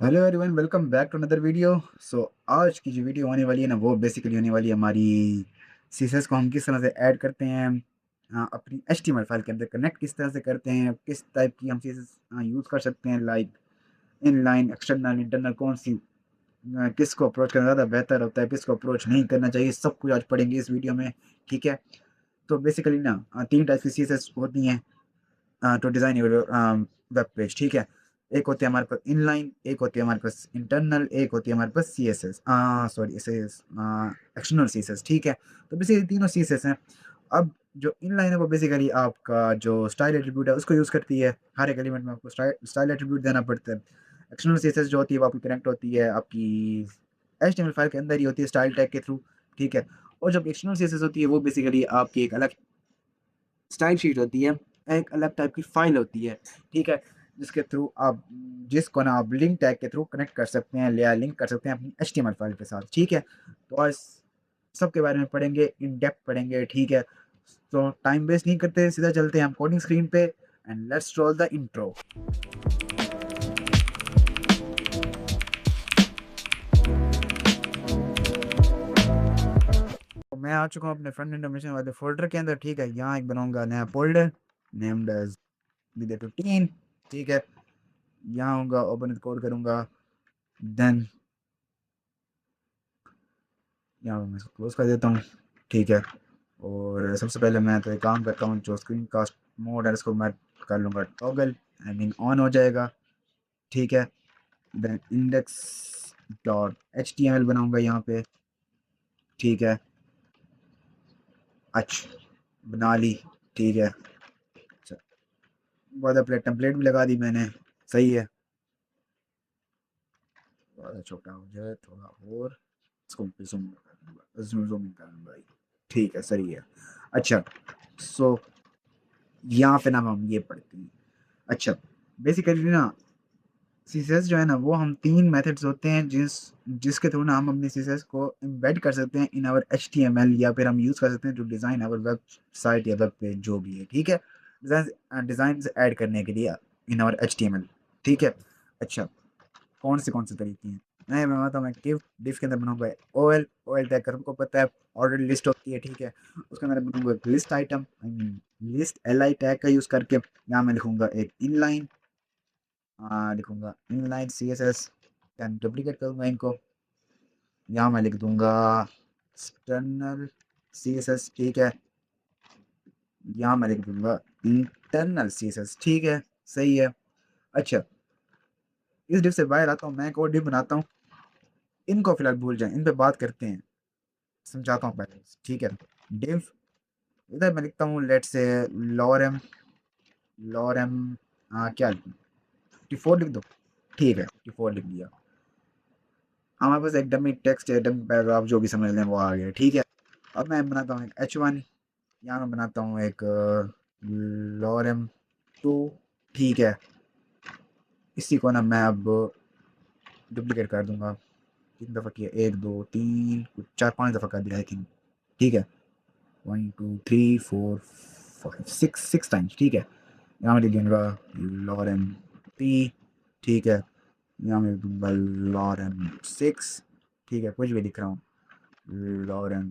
Hello everyone, welcome back to another video. So आज की जो वीडियो होने वाली है ना, वो बेसिकली होने वाली है हमारी सीएसएस को हम किस तरह से ऐड करते हैं, अपनी एचटीएमएल फाइल के अंदर कनेक्ट किस तरह से करते हैं, किस टाइप की हम सीएसएस यूज़ कर सकते हैं, लाइक इनलाइन, एक्सटर्नल, इंटरनल, कौन सी किसको अप्रोच करना ज़्यादा बेहतर होता है, किसको अप्रोच नहीं करना चाहिए, सब कुछ आज पढ़ेंगे इस वीडियो में। ठीक है। तो बेसिकली ना तीन टाइप की सीएसएस होती हैं to design your web page. ठीक है। एक होती है हमारे पास इनलाइन, एक होती है हमारे पास इंटरनल, एक होती है हमारे पास CSS, sorry SS, external CSS. ठीक है। तो बेसिकली तीनों सीएसएस हैं। अब जो इनलाइन है वो बेसिकली आपका जो स्टाइल एट्रीब्यूट है उसको यूज़ करती है। हर एक एलिमेंट में आपको स्टाइल एट्रीब्यूट देना पड़ता है। एक्सटर्नल सीएसएस जो होती है वो आपकी कनेक्ट होती है आपकी एचटीएमएल फाइल के अंदर ही होती है, स्टाइल टैग के थ्रू। ठीक है। और जब एक्सटर्नल सीएसएस होती है वो बेसिकली आपकी एक अलग स्टाइल शीट होती है, एक अलग टाइप की फाइल होती है। ठीक है। जिसके थ्रू आप जिसको ना आप लिंक टैग के थ्रू कनेक्ट कर सकते हैं या लिंक कर सकते हैं अपनी एचटीएमएल फाइल के साथ। ठीक है। तो आज सबके बारे में पढ़ेंगे, इन डेप्थ पढ़ेंगे। ठीक है। तो टाइम वेस्ट नहीं करते, सीधा चलते हैं हम कोडिंग स्क्रीन पे and let's roll the intro. तो मैं आ चुका हूँ अपने फ्रंट इंफॉर्मेशन वाले फोल्डर के अंदर। ठीक है। यहाँ एक बनाऊंगा नया फोल्डर नेम्ड एज विद15। ठीक है। यहाँ होगा ओपन कोड करूंगा, देन यहाँ मैं इसको क्लोज कर देता हूँ। ठीक है। और सबसे पहले मैं तो एक काम करता हूँ, जो स्क्रीन कास्ट मोड है इसको मैं कर लूँगा टॉगल, आई मीन ऑन हो जाएगा। ठीक है। Then index dot H T M L बनाऊँगा यहाँ पे। ठीक है। अच्छा, बना ली। ठीक है। अच्छा, बहुत प्लेट टेम्पलेट भी लगा दी मैंने। सही है। थोड़ा छोटा हो जाए थोड़ा और, इसको जूम इन कर लूँगा। ठीक है, सही है। अच्छा, सो यहाँ पे ना हम ये पढ़ते हैं। अच्छा, बेसिकली ना सीएसएस जो है ना वो हम तीन मेथड्स होते हैं जिसके थ्रू ना हम अपने सीएसएस को एम्बेड कर सकते हैं इन आवर एचटीएमएल, या फिर हम यूज़ कर सकते हैं टू डिज़ाइन आवर वेबसाइट या वेब पेज जो भी है। ठीक है। डिज़ाइन ऐड करने के लिए इन आवर एचटीएमएल। ठीक है। अच्छा, कौन से तरीके हैं? मैं बताता हूँ। मैं डिफ के अंदर बनाऊंगा ओएल। ओएल टैग कर हमको पता है ऑर्डर लिस्ट होती है। ठीक है। उसके अंदर बनाऊंगा list item, I mean list L I tag का यूज़ करके यहाँ मैं लिखूंगा एक इनलाइन, लिखूंगा inline C S S, then duplicate करूंगा इनको। यहाँ मैं लिख दूंगा एक्सटर्नल सी एस एस। ठीक है। यहाँ मैं लिख दूंगा इंटरनल सी एस एस। ठीक है, सही है। अच्छा, इस डिफ से बाहर आता हूँ, मैं एक और डिफ बनाता हूँ। इनको फिलहाल भूल जाएं, इन पे बात करते हैं, समझाता हूँ पहले। ठीक है। डिफ, इधर मैं लिखता हूँ लेट से लॉरम, लॉरम क्या लिखूँ, 54 लिख दो। ठीक है, 54 लिख दिया। हमारे पास एक डमी टेक्स्ट है, डमी पैराग्राफ, जो भी समझ लें वो आ गया। ठीक है। अब मैं बनाता हूँ एक H1, यहाँ मैं बनाता हूँ एक लॉरम 2। ठीक है। इसी को ना मैं अब डुप्लीकेट कर दूंगा। कितनी दफ़ा किया, एक दो तीन कुछ चार पांच दफ़ा कर दिया आई थिंक। ठीक है। 1 2 3 4 5 सिक्स टाइम्स। ठीक है। यहाँ मैं लिख दूंगा लॉरम पी। ठीक है। यहाँ मैं लिख दूंगा लॉरम 6। ठीक है, कुछ भी लिख रहा हूँ। लॉरम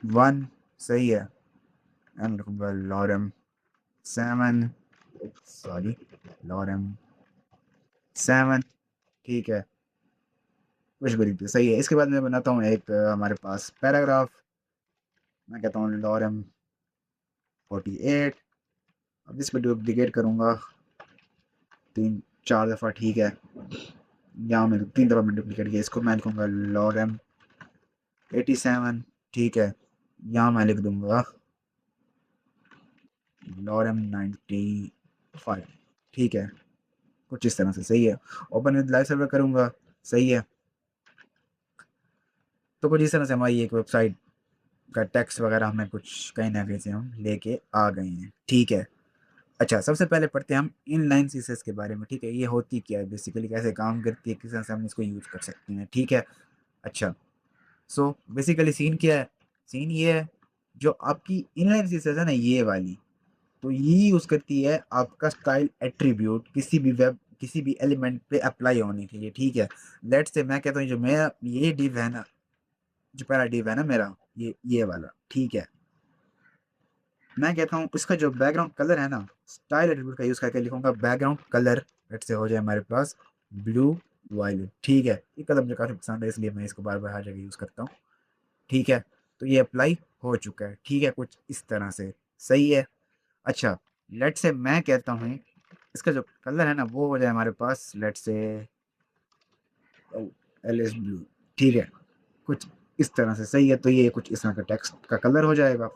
1, सही है। यहाँ मैं लिखूंगा लॉरम 7, सॉरी, लॉरम 7। ठीक है, कुछ भी लिख दिया, सही है। इसके बाद मैं बनाता हूँ एक हमारे पास पैराग्राफ। मैं कहता हूँ लॉरम 48। अब इस पर डुप्लीकेट करूँगा 3 4 दफ़ा। ठीक है। यहाँ मैं 3 दफ़ा मैं डुप्लीकेट किया, इसको मैं लिखूँगा लॉरम 87। ठीक है। यहाँ मैं लिख दूँगा लॉरम 95। ठीक है, कुछ इस तरह से, सही है। ओपन विद लाइव सर्वर करूँगा, सही है। तो कुछ इस तरह से हमारी एक वेबसाइट का टेक्स्ट वगैरह हमें कुछ कहीं ना कहीं से हम लेके आ गए हैं। ठीक है। अच्छा, सबसे पहले पढ़ते हैं हम इनलाइन सीएसएस के बारे में। ठीक है, ये होती क्या है, बेसिकली कैसे काम करती है, किस तरह से हम इसको यूज़ कर सकते हैं। ठीक है। अच्छा, सो बेसिकली सीन क्या है? सीन ये है, जो आपकी इनलाइन सीएसएस है ना, ये वाली, तो ये यूज़ करती है आपका स्टाइल एट्रीब्यूट किसी भी वेब किसी भी एलिमेंट पे अप्लाई होनी चाहिए, ठीक है। लेट से मैं कहता हूँ जो मेरा ये डिव है ना, जो पहला डिव है ना मेरा, ये वाला, ठीक है। मैं कहता हूँ इसका जो बैकग्राउंड कलर है ना, स्टाइल एट्रीब्यूट का यूज करके लिखूंगा बैकग्राउंड कलर, लेट से हो जाए हमारे पास ब्लू वायलेट, ठीक है। ये कलर मुझे काफी पसंद है, इसलिए मैं इसको बार बार हर जगह यूज करता हूँ, ठीक है। तो ये अप्लाई हो चुका है, ठीक है, कुछ इस तरह से, सही है। अच्छा, लेट से मैं कहता हूँ इसका जो कलर है ना वो हो जाए हमारे पास, लेट से एल एस ब्लू, ठीक है, कुछ इस तरह से, सही है। तो ये कुछ इस तरह का टेक्स्ट का कलर हो जाएगा,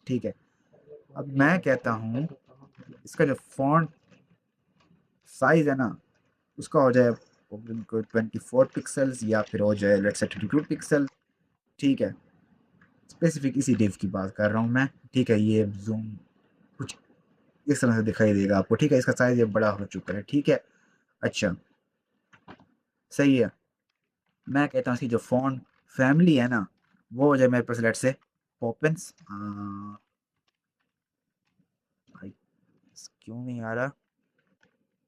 ठीक है। अब मैं कहता हूँ इसका जो फॉन्ट साइज है ना, उसका हो जाए 24 पिक्सल्स या फिर हो जाए लेट्स से 32 पिक्सल, ठीक है। स्पेसिफिक इसी डिव की बात कर रहा हूँ मैं, ठीक है। ये जूम कुछ इस तरह से दिखाई देगा आपको, ठीक है। इसका साइज ये बड़ा हो चुका है, ठीक है। अच्छा, सही है। मैं कहता हूँ इसकी जो फॉन्ट फैमिली है ना वो हो जाए मेरे पास लेट से पोपेंस, भाई क्यों नहीं आ रहा,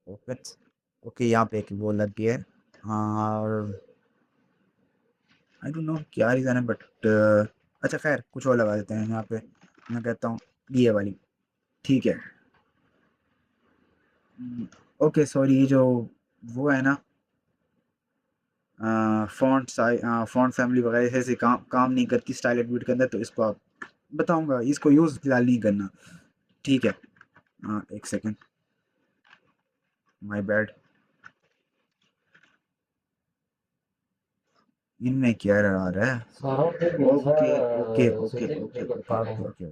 पोपेंस, ओके। यहाँ पे एक वो लग गया है, और आई डोंट नो क्या रीज़न है, बट अच्छा खैर कुछ और लगा देते हैं यहाँ पे। मैं कहता हूँ ये वाली, ठीक है। ओके सॉरी, ये जो वो है ना फॉन्ट साइज, फॉन्ट फैमिली वगैरह ऐसे काम काम नहीं करती स्टाइल एट्रीब्यूट के अंदर, तो इसको आप बताऊंगा, इसको यूज़ फिलहाल नहीं करना, ठीक है। एक सेकेंड, माय बैड। इनमें क्या आ रहा है, okay okay okay okay okay okay okay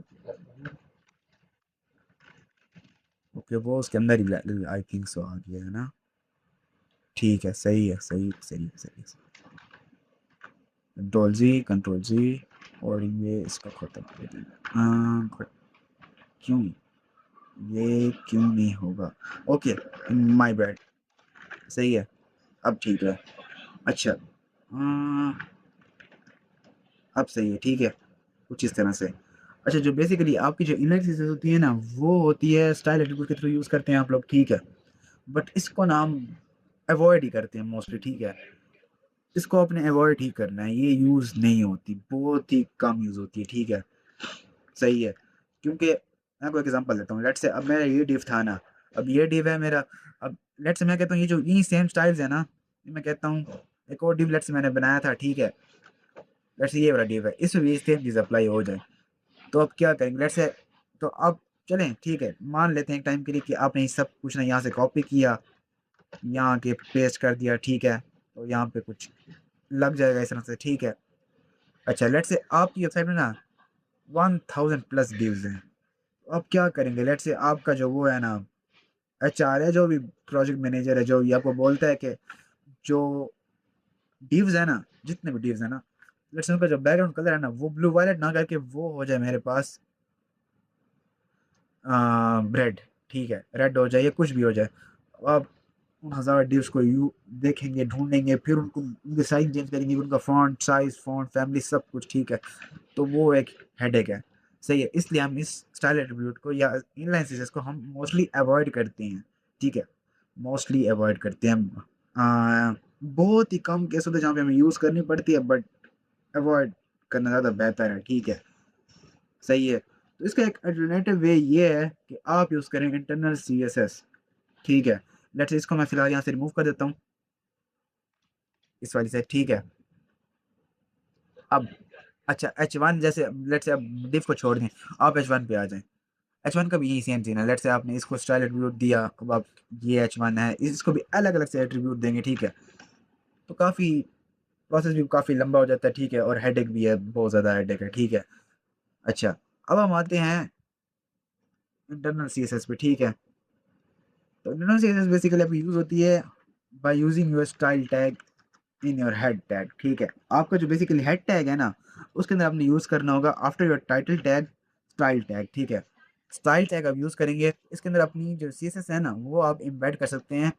okay, वो उसके अंदर ही आई थिंक सो आ गया है ना, ठीक है, सही है, सही सही सही। कंट्रोल जी, और ये इसका खत्म कर देना, क्यों, ये क्यों नहीं होगा, ओके, माय बैड, सही है, अब ठीक है। अच्छा, अब सही है, ठीक है, कुछ इस तरह से। अच्छा, जो बेसिकली आपकी जो इनर चीज़ें होती है ना वो होती है स्टाइल एट्रीब्यूट के थ्रू यूज़ करते हैं आप लोग, ठीक है। बट इसको ना हम अवॉइड ही करते हैं मोस्टली, ठीक है। इसको अपने अवॉइड ही करना है, ये यूज़ नहीं होती, बहुत ही कम यूज़ होती है, ठीक है, सही है। क्योंकि मैं आपको एग्जांपल देता हूँ, लेट्स से अब मेरा ये डिव था ना, अब ये डिव है मेरा, अब लेट्स से मैं कहता हूँ ये जो ये सेम स्टाइल्स है ना, ये मैं कहता हूँ एक और डिव लेट्स से मैंने बनाया था, ठीक है। लेट्स से ये वाला डिव है, इसमें भी सेम चीज़ अप्लाई हो जाए, तो अब क्या करेंगे, लेट्स से, तो अब चलें, ठीक है, मान लेते हैं एक टाइम के लिए कि आपने ये सब कुछ ना यहाँ से कॉपी किया, यहाँ के पेस्ट कर दिया, ठीक है। तो यहाँ पे कुछ लग जाएगा इस तरह से, ठीक है। अच्छा, लेट्स से आपकी वेबसाइट में ना 1000+ डिव्स हैं, तो आप क्या करेंगे, लेट्स से आपका जो वो है ना एचआर है, जो भी प्रोजेक्ट मैनेजर है, जो भी आपको बोलता है कि जो डिव्स है ना, जितने भी डिव्स है ना, लेट्स से उनका जो बैकग्राउंड कलर है ना वो ब्लू वायलेट ना करके वो हो जाए मेरे पास रेड, ठीक है, रेड हो जाए, कुछ भी हो जाए। आप उन 1000 डिव्स को यू देखेंगे, ढूंढेंगे, फिर उनको उनके साइज चेंज करेंगे, उनका फॉन्ट साइज, फॉन्ट फैमिली सब कुछ, ठीक है। तो वो एक हेडेक है, सही है। इसलिए हम इस स्टाइल एट्रीब्यूट को या इनलाइन सीसेस को हम मोस्टली अवॉइड करते हैं, ठीक है, मोस्टली अवॉइड करते हैं हम। बहुत ही कम केस होते हैं जहाँ पे हमें यूज़ करनी पड़ती है, बट अवॉइड करना ज़्यादा बेहतर है, ठीक है, सही है। तो इसका एक अल्टरनेटिव वे ये है कि आप यूज़ करें इंटरनल CSS, ठीक है। लेट्स इसको मैं फिलहाल यहाँ से रिमूव कर देता हूँ इस वाली से, ठीक है। अब अच्छा, H1 जैसे लेट्स से अब डिव को छोड़ दें, आप H1 पे आ जाएं। H1 का भी यही सेम सीन है, लेट्स से आपने इसको स्टाइल एट्रीब्यूट दिया, अब आप ये H1 है, इसको भी अलग अलग से एट्रीब्यूट देंगे, ठीक है। तो काफ़ी प्रोसेस भी काफ़ी लंबा हो जाता है, ठीक है, और हेडेक भी है, बहुत ज़्यादा हेडेक है, ठीक है। अच्छा, अब हम आते हैं इंटरनल CSS पे, ठीक है। तो इंटरनल CSS बेसिकली अब यूज़ होती है by using your style tag in your head tag, ठीक है। आपका जो बेसिकली हेड टैग है ना उसके अंदर आपने यूज़ करना होगा after your title tag style tag, ठीक है। स्टाइल टैग आप यूज़ करेंगे, इसके अंदर अपनी जो CSS है ना वो आप एम्बेड कर सकते हैं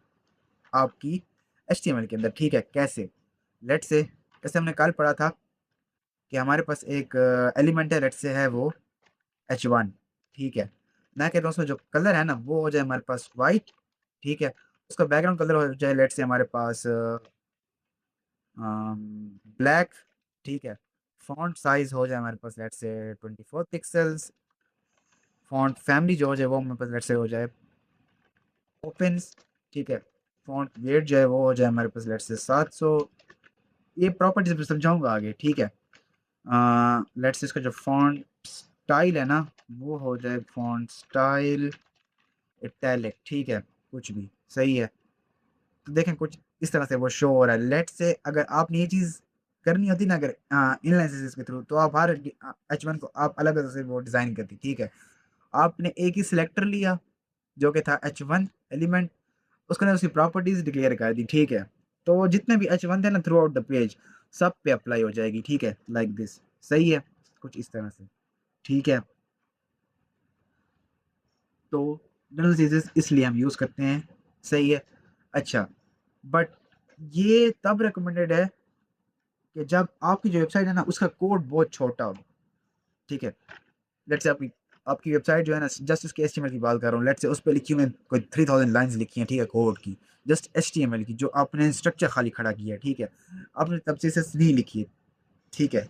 आपकी HTML के अंदर, ठीक है। कैसे, लेट से जैसे हमने कल पढ़ा था कि हमारे पास एक एलिमेंट है, लेट से है वो H1, ठीक है। मैं कहता हूँ उसमें जो कलर है ना वो हो जाए हमारे पास वाइट, ठीक है। उसका बैकग्राउंड कलर हो जाए लेट से हमारे पास ब्लैक, ठीक है। फॉन्ट साइज हो जाए हमारे पास लेट से 24 पिक्सल्स। फॉन्ट फैमिली जो हो जाए वो हमारे पास लेट से हो जाए ओपन, ठीक है। फॉन्ट वेट जो है वो हो जाए हमारे पास लेट से 700। ये प्रॉपर्टीज मैं समझाऊंगा आगे, ठीक है। लेट्स से इसका जो फॉन्ट स्टाइल है ना, वो हो जाए फॉन्ट स्टाइल इटैलिक, ठीक है। कुछ भी सही है। तो देखें कुछ इस तरह से वो शो हो रहा है। लेट से अगर आपने ये चीज़ करनी होती ना, अगर इनलाइन के थ्रू, तो आप हर H1 को आप अलग अलग से वो डिज़ाइन करती, ठीक है। आपने एक ही सिलेक्टर लिया जो कि था H1 एलिमेंट, उसके अंदर उसकी प्रॉपर्टीज डिक्लेयर कर दी, ठीक है। तो वो जितने भी H1 थे ना थ्रू आउट द पेज, सब पे अप्लाई हो जाएगी, ठीक है, लाइक दिस। सही है, कुछ इस तरह से, ठीक है। तो जनरल चीजेस इसलिए हम यूज़ करते हैं, सही है। अच्छा, बट ये तब रिकमेंडेड है कि जब आपकी जो वेबसाइट है ना उसका कोड बहुत छोटा हो, ठीक है। लेट्स से आपकी आपकी वेबसाइट जो है ना, जस्ट उसके HTML की बात कर रहा हूँ। लेट्स से उस पर लिखी हुई कोई 3000 लाइंस लिखी हैं, ठीक है, कोड की, जस्ट HTML की, जो आपने स्ट्रक्चर खाली खड़ा किया है, ठीक है। आपने तब CSS नहीं लिखी है, ठीक है।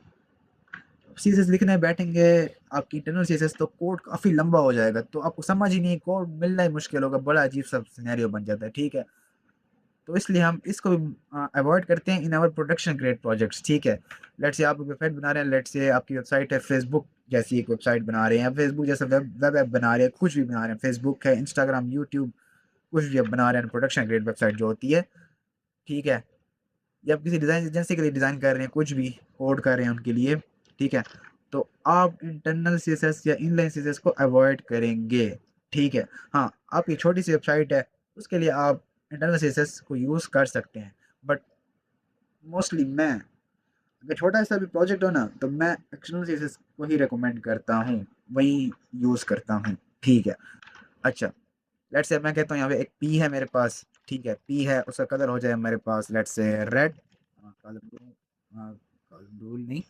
CSS लिखने बैठेंगे आपकी इंटरनल CSS, तो कोड काफ़ी लंबा हो जाएगा, तो आपको समझ ही नहीं, कोड मिलना ही मुश्किल होगा, बड़ा अजीब सा सिनेरियो बन जाता है, ठीक है। तो इसलिए हम इसको अवॉइड करते हैं in our production grade projects, ठीक है। लेट्स से आप वेबसाइट बना रहे हैं, लेट्स से आपकी वेबसाइट है फेसबुक जैसी एक वेबसाइट बना रहे हैं, फेसबुक जैसा वेब वेब ऐप बना रहे हैं, कुछ भी बना रहे हैं, फेसबुक है, इंस्टाग्राम, यूट्यूब, कुछ भी आप बना रहे हैं, प्रोडक्शन ग्रेड वेबसाइट जो होती है, ठीक है। या आप किसी डिज़ाइन एजेंसी के लिए डिज़ाइन कर रहे हैं, कुछ भी कोड कर रहे हैं उनके लिए, ठीक है। तो आप इंटरनल CSS या इनलाइन CSS को अवॉइड करेंगे, ठीक है। हाँ, आपकी छोटी सी वेबसाइट है, उसके लिए आप इंटरनल CSS को यूज़ कर सकते हैं, बट मोस्टली मैं, अगर छोटा सा भी प्रोजेक्ट हो ना, तो मैं एक्सटर्नल CSS को ही रिकमेंड करता हूँ, वही यूज़ करता हूँ, ठीक है। अच्छा, लेट्स से मैं कहता हूँ यहाँ पे एक पी है मेरे पास, ठीक है, पी है, उसका कलर हो जाए मेरे पास let's say red, colour colour नहीं,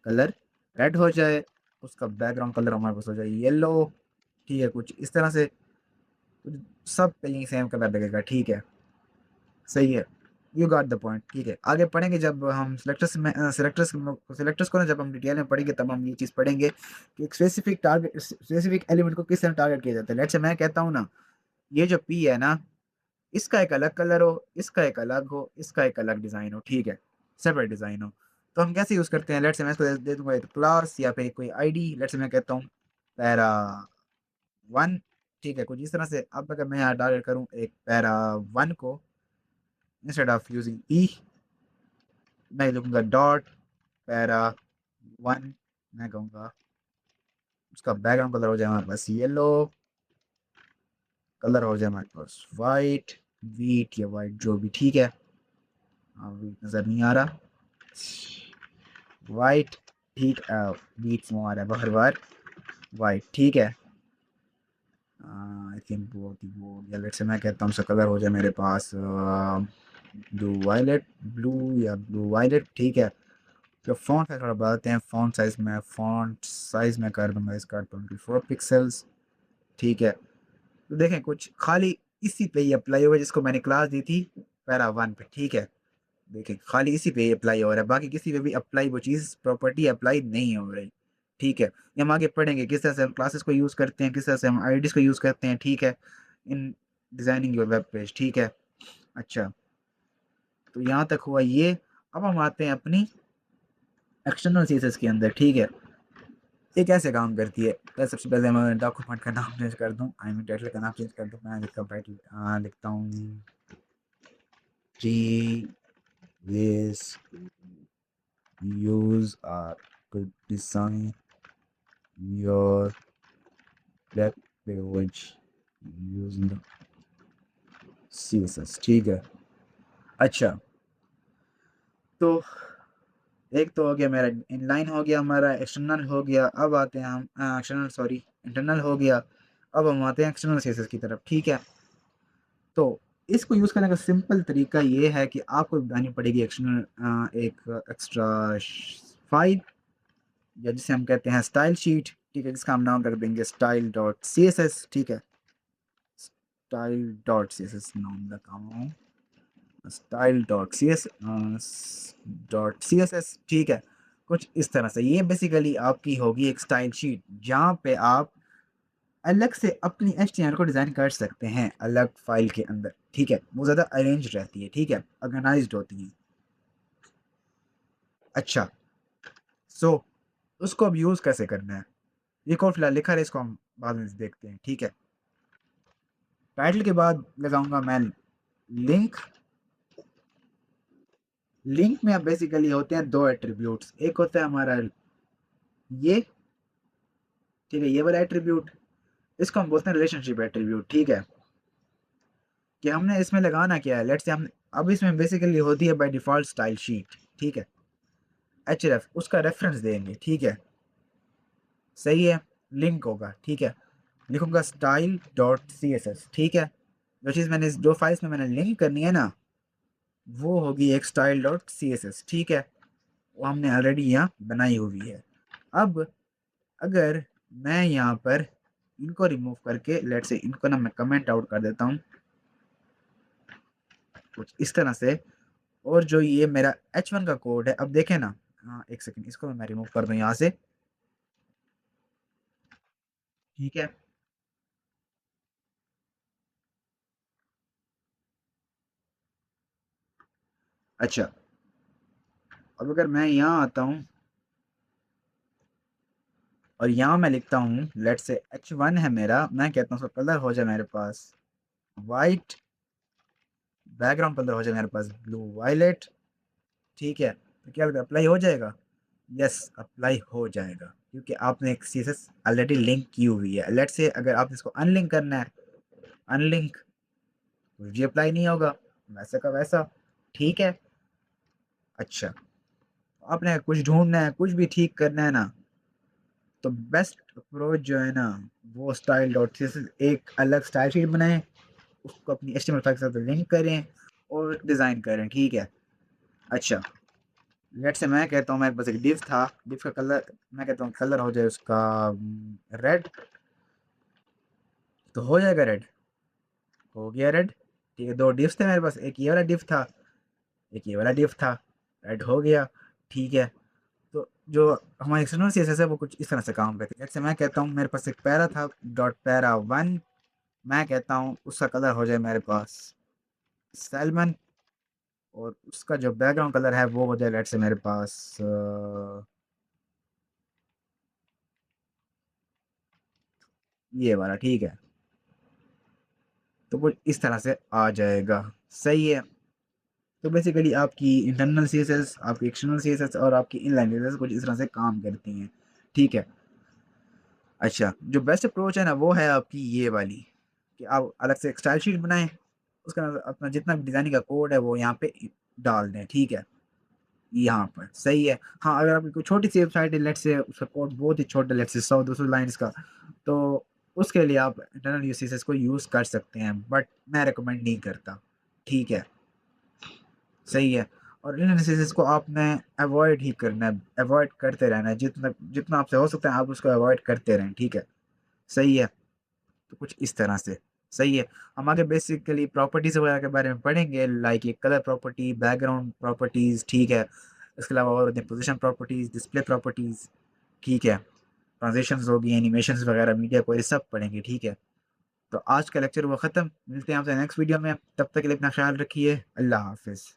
कलर रेड हो जाए, उसका बैकग्राउंड कलर हमारे पास हो जाए येलो, ठीक है, कुछ इस तरह से। सब पे यही सेम कलर लगेगा, ठीक है, सही है। यू गॉट द पॉइंट, ठीक है। आगे पढ़ेंगे जब हम सिलेक्टर्स को ना जब हम डिटेल में पढ़ेंगे, तब हम ये चीज़ पढ़ेंगे कि एक स्पेसिफिक एलिमेंट को किस तरह टारगेट किया जाता है। लेट्स से मैं कहता हूँ ना, ये जो पी है ना, इसका एक अलग कलर हो, इसका एक अलग हो, इसका एक अलग डिज़ाइन हो, ठीक है, सेपरेट डिज़ाइन हो। तो हम कैसे यूज़ करते हैं, लेट्स से मैं इसको दे दूंगा एक क्लास या फिर कोई आईडी, लेट्स से मैं कहता हूँ पैरा 1, ठीक है, कुछ इस तरह से। अब अगर मैं यहाँ टारगेट करूँ एक पैरा 1 को, इंस्टेड ऑफ यूजिंग ई, मैं लिखूंगा डॉट पैरा 1, मैं कहूँगा उसका बैकग्राउंड कलर हो जाए हमारे पास येलो, कलर हो जाए हमारे पास वाइट, वीट या वाइट जो भी, ठीक है। वीट नज़र नहीं आ रहा, वाइट, ठीक, बीट्स में आ रहा है बार बार, वाइट, ठीक है। आई थिंक बहुत ही वो, या लेट से मैं कहता हूँ उसका कलर हो जाए मेरे पास ब्लू वायलेट, ब्लू या ब्लू वायलेट, ठीक है। जो फ़ॉन्ट है थोड़ा बताते हैं, फ़ॉन्ट साइज़ में कर दूंगा इसका 24 पिक्सल्स, ठीक है। तो देखें कुछ खाली इसी पे ही अप्लाई होगा जिसको मैंने क्लास दी थी पैरा 1 पे, ठीक है। देखें खाली इसी पे अप्लाई हो रहा है, बाकी किसी पे भी अप्लाई वो चीज़ प्रॉपर्टी अप्लाई नहीं हो रही, ठीक है। ये हम आगे पढ़ेंगे किस तरह से हम क्लासेस को यूज़ करते हैं, किस तरह से हम आईडीज़ को यूज़ करते हैं, ठीक है, इन डिज़ाइनिंग योर वेब पेज, ठीक है। अच्छा, तो यहाँ तक हुआ ये। अब हम आते हैं अपनी एक्सटर्नल CSS के अंदर, ठीक है। ये कैसे काम करती है, तो सबसे पहले मैं डॉक्यूमेंट का नाम चेंज कर दूँ, आई मीन टाइटल का नाम चेंज कर दूँ, मैं लिखता हूँ टाइटल, लिखता हूँ जी this use to design your web page using CSS, ठीक है। अच्छा, तो एक तो हो गया मेरा इनलाइन, हो गया हमारा, एक्सटर्नल हो गया। अब आते हैं हम एक्सटर्नल सॉरी इंटरनल हो गया। अब हम आते हैं एक्सटर्नल CSS की तरफ, ठीक है। तो इसको यूज़ करने का सिंपल तरीका ये है कि आपको बनानी पड़ेगी एक्सटर्नल एक एक्स्ट्रा फाइल, या जिसे हम कहते हैं स्टाइल शीट, ठीक है, जिसका हम नाम रख देंगे style.css, ठीक है। Style dot C S S नाम रखा हूँ, style dot C S S, ठीक है। कुछ इस तरह से ये बेसिकली आपकी होगी एक स्टाइल शीट, जहाँ पे आप अलग से अपनी एचटीएमएल को डिज़ाइन कर सकते हैं अलग फाइल के अंदर, ठीक है। वो ज़्यादा अरेंज रहती है, ठीक है, ऑर्गेनाइज्ड होती है। अच्छा, सो उसको अब यूज़ कैसे करना है, ये कोड फिलहाल लिखा है, इसको हम बाद में देखते हैं, ठीक है। टाइटल के बाद लगाऊंगा मैं लिंक। लिंक में अब बेसिकली होते हैं दो एट्रीब्यूट्स, एक होता है हमारा ये, ठीक है, ये वाला एट्रीब्यूट, इसको हम बोलते हैं रिलेशनशिप एट्रीब्यूट, ठीक है। कि हमने इसमें लगाना क्या है, लेट्स से हम अब इसमें बेसिकली होती है बाय डिफॉल्ट स्टाइल शीट, ठीक है। एचरेफ उसका रेफरेंस देंगे, ठीक है, सही है। लिंक होगा, ठीक है, लिखूंगा style dot C S S, ठीक है। जो चीज़ मैंने जो फाइल्स में मैंने लिंक करनी है ना, वो होगी एक style dot C S S, ठीक है। वो हमने ऑलरेडी यहाँ बनाई हुई है। अब अगर मैं यहाँ पर इनको रिमूव करके लेट से इनको ना मैं कमेंट आउट कर देता हूँ कुछ इस तरह से, और जो ये मेरा H1 का कोड है, अब देखें ना, हाँ एक सेकंड, इसको मैं रिमूव कर दूँ यहाँ से, ठीक है। अच्छा, अब अगर मैं यहाँ आता हूँ और यहाँ मैं लिखता हूँ लेट से H1 है मेरा, मैं कहता हूँ उसका कलर हो जाए मेरे पास वाइट, बैकग्राउंड कलर हो जाए मेरे पास ब्लू वायलेट, ठीक है। तो क्या अप्लाई हो जाएगा, यस अप्लाई हो जाएगा, क्योंकि आपने एक सीएसएस ऑलरेडी लिंक की हुई है। लेट्स से अगर आप इसको अनलिंक करना है, अनलिंक, ये अप्लाई नहीं होगा, वैसे का वैसा, ठीक है। अच्छा, आपने कुछ ढूंढना है, कुछ भी ठीक करना है ना, तो बेस्ट अप्रोच जो है ना, वो स्टाइल डॉट सी एक अलग स्टाइल शीट बनाएं, उसको अपनी एचटीएमएल फाइल के साथ लिंक करें और डिज़ाइन करें, ठीक है। अच्छा, लेट से मैं कहता हूँ मेरे पास एक डिव था, डिव का कलर मैं कहता हूँ कलर हो जाए उसका रेड, तो हो जाएगा रेड, हो गया रेड, ठीक है। दो डिव्स थे मेरे पास, एक ये वाला डिव था, एक ये वाला डिव था, रेड हो गया, ठीक है। तो जो हमारी एक्सटर्नल सीएसएस है वो कुछ इस तरह से काम करती है। जैसे मैं कहता हूँ मेरे पास एक पैरा था, डॉट पैरा वन, मैं कहता हूँ उसका कलर हो जाए मेरे पास सैलमन, और उसका जो बैकग्राउंड कलर है वो हो जाए लेट से मेरे पास ये वाला, ठीक है। तो कुछ इस तरह से आ जाएगा, सही है। तो बेसिकली आपकी इंटरनल सीएसएस, आपकी एक्सटर्नल सीएसएस और आपकी इनलाइन सीएसएस कुछ इस तरह से काम करती हैं, ठीक है। अच्छा, जो बेस्ट अप्रोच है ना वो है आपकी ये वाली, कि आप अलग से एक स्टाइल शीट बनाएं, उसका अपना जितना भी डिज़ाइनिंग का कोड है वो यहाँ पे डाल दें, ठीक है, यहाँ पर, सही है। हाँ, अगर आपकी कोई छोटी सी वेबसाइट है, लेट से उसका कोड बहुत ही छोटा, लेट से 100-200 लाइन्स का, तो उसके लिए आप इंटरनल यूसेस को यूज़ कर सकते हैं, बट मैं रिकमेंड नहीं करता, ठीक है, सही है। और इन डिसीज़ेज़ को आपने अवॉइड ही करना है, अवॉइड करते रहना है, जितना जितना आपसे हो सकता है आप उसको अवॉइड करते रहें, ठीक है, सही है। तो कुछ इस तरह से, सही है। हम आगे बेसिकली प्रॉपर्टीज़ वगैरह के बारे में पढ़ेंगे, लाइक ये कलर प्रॉपर्टी, बैकग्राउंड प्रॉपर्टीज़, ठीक है। इसके अलावा और होते हैं पोजीशन प्रॉपर्टीज़, डिस्प्ले प्रॉपर्टीज़, ठीक है। ट्रांज़िशंस होगी, एनिमेशंस वगैरह, मीडिया क्वेरी सब पढ़ेंगे, ठीक है। तो आज का लेक्चर हुआ ख़त्म, मिलते हैं आपसे नेक्स्ट वीडियो में, तब तक के लिए अपना ख्याल रखिए, अल्लाह हाफ़िज़।